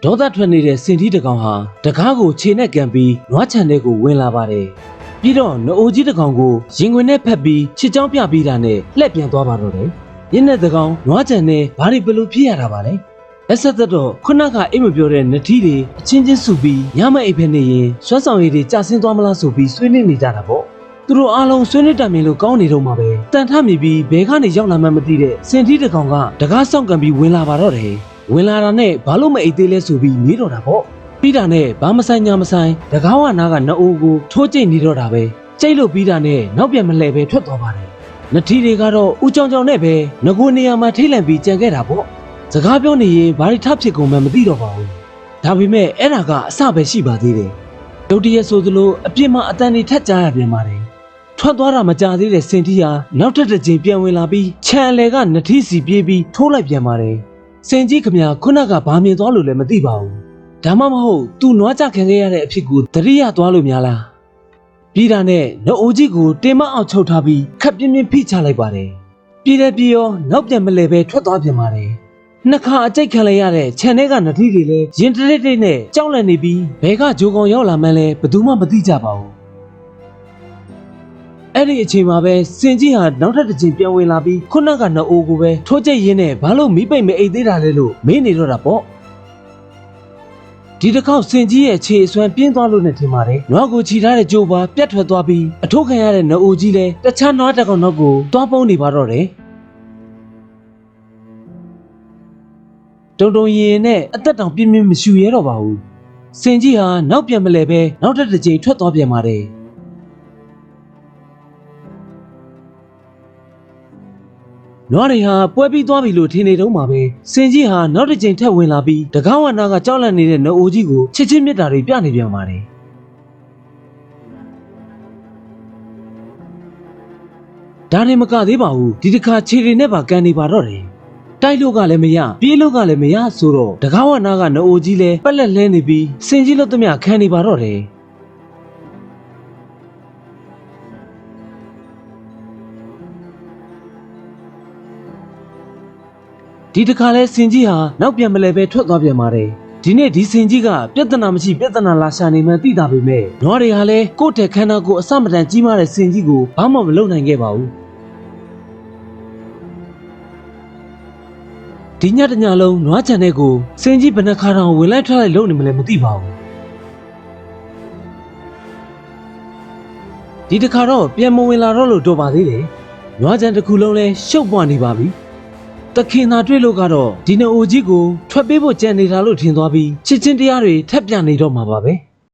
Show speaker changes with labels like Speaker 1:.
Speaker 1: ဒေါသထွက်နေတဲ့စင်တီးတကောင်ဟာတကားကိုခြေနဲ့ကန်ပြီးနွားခြံထဲကိုဝင်လာပါတယ်ပြီးတော့နအိုကြီးတကောင်ကိုရင်ခွင်နဲ့ဖက်ပြီးချစ်ချောင်းပြပြီးတာနဲ့လှည့်ပြန်သွားပါတော့တယ်ရင်းနဲ့တကောင်နွားခြံနဲ့ဘာတွေဘလို့ဖြစ်ရတာပါလဲအဆက်သက်တော့ခုနကအိမ်မပြောတဲ့နထီးတွေအချင်းချင်းစုပြီးညမအိပ်ဖက်နေရင်စွမ်းဆောင်ရည်တွေကြာဆင်းသွားမလားဆိုပြီးဆွေးနွေးနေကြတာပေါ့သူတို့အားလုံးဆွေးနွေးတိုင်ပင်လို့ကောင်းနေတော့မှာပဲတန်ထမြည်ပြီးဘဲကနေရောက်လာမှမသိတဲ့စင်တီးတကောင်ကတကားဆောင်ကန်ပြီးဝင်လာပါတော့တယ်ဝင်လာတာနဲ့ဘာလို့မအိပ်သေးလဲဆိုပြီးမေးတော့တာပေါ့ပြီးတာနဲ့ဘာမဆိုင်ညာမဆိုင်တကားဝနာကနအိုးကိုထိုးကျိတ်နေတော့တာပဲကျိတ်လို့ပြီးတာနဲ့နောက်ပြန်မလှည့်ပဲထွက်သွားပါတယ်နထီတွေကတော့ဦးကြောင်ကြောင်နဲ့ပဲငကိုနေရာမှာထိလန့်ပြီးကြံခဲ့တာပေါ့စကားပြောနေရင်ဘာတွေထဖြစ်ကုန်မှမသိတော့ပါဘူးဒါပေမဲ့အဲ့ဒါကအစပဲရှိပါသေးတယ်ဒုတိယဆိုသလိုအပြစ်မှအတန်တွေထက်ကြရပြန်ပါတယ်ထွက်သွားတာမကြသေးတဲ့စင်တီဟာနောက်ထပ်တစ်ချိန်ပြန်ဝင်လာပြီးခြံအလဲကနထီစီပြေးပြီးထိုးလိုက်ပြန်ပါတယ်စင်ကြီးခမခုနကဘာမြင်သွားလို့လည်းမသိပါဘူးဒါမှမဟုတ်သူ့နွားကြခံခဲ့ရတဲ့အဖြစ်ကိုသတိရသွားလို့များလားပြည်တာနဲ့နအိုကြီးကိုတင်မအောင်ချုပ်ထားပြီးခက်ပြင်းပြင်းဖိချလိုက်ပါတယ်ပြည်တယ်ပြည်ရောနောက်ပြန်မလဲပဲထွက်သွားပြန်ပါတယ်နှစ်ခါအကြိတ်ခံလိုက်ရတဲ့ခြံထဲကနထီတွေလည်းရင်တိတ်တိတ်နဲ့ကြောက်လန့်နေပြီးဘဲကဂျိုကောင်ရောက်လာမှန်းလဲဘယ်သူမှမသိကြပါဘူးအဲ့ဒီအချိန်မှာပဲစင်ကြီးဟာနောက်ထပ်တစ်ချိန်ပြန်ဝင်လာပြီးခုနကနအိုးကိုပဲထိုးကျိတ်ရင်းနဲ့ဘာလို့မိပိတ်မအိတ်သေးတာလဲလို့မေးနေတော့တာပေါ့ဒီတစ်ခေါက်စင်ကြီးရဲ့ခြေအစွမ်းပြင်းသွားလို့နဲ့ထင်ပါတယ်နွားကိုချီထားတဲ့ကြိုးပါပြတ်ထွက်သွားပြီးအထိုးခံရတဲ့နအိုးကြီးလည်းတခြားနွားတစ်ကောင်နောက်ကိုသွားပုန်းနေပါတော့တယ်တုံတုံရင်နဲ့အသက်တောင်ပြင်းပြင်းမရှူရဲတော့ပါဘူးစင်ကြီးဟာနောက်ပြန်မလဲပဲနောက်ထပ်တစ်ချိန်ထွက်သွားပြန်ပါတယ်နွားတွေဟာပွဲပြီးသွားပြီလို့ထင်နေတော့မှာပဲစင်ကြီးဟာနောက်တစ်ချိန်ထပ်ဝင်လာပြီးတကောင်းဝနာကကြောက်လန့်နေတဲ့နအိုကြီးကိုချစ်ချင်းမြတ်တာတွေပြနေပြန်ပါတယ်ဒါနဲ့မကသေးပါဘူးဒီတစ်ခါခြေတွေနဲ့ပါကန်နေပါတော့တယ်တိုက်လို့ကလည်းမရပြေးလို့ကလည်းမရဆိုတော့တကောင်းဝနာကနအိုကြီးလည်းပက်လက်လဲနေပြီးစင်ကြီးလို့သမျှခံနေပါတော့တယ်ဒီတစ်ခါလဲစင်ကြီးဟာနောက်ပြန်မလဲပဲထွက်သွားပြန်ပါတယ်ဒီနေ့ဒီစင်ကြီးကပြဿနာမရှိပြဿနာလာရှာနေမှသိတာပေမဲ့နွားတွေဟာလဲကိုယ့်တဲ့ခန္ဓာကိုယ်အစမတန်ကြီးမားတဲ့စင်ကြီးကိုဘာမှမလုပ်နိုင်ခဲ့ပါဘူးဒီညတညလုံးနွားချန်တဲ့ကိုစင်ကြီးဘယ်နှခါတောင်ဝင်လိုက်ထွက်လိုက်လုပ်နေမလဲမသိပါဘူးဒီတစ်ခါတော့ပြန်မဝင်လာတော့လို့တော့ပါသေးတယ်နွားချန်တစ်ခုလုံးလဲရှုပ်ပွားနေပါပြီတခင်သာတွေ့လို့ကတော့ဒီနအိုကြီးကိုထွက်ပေးဖို့ကြံနေတာလို့ထင်သွားပြီးချစ်ချင်းတရားတွေထပ်ပြနေတော့မှာပါပဲ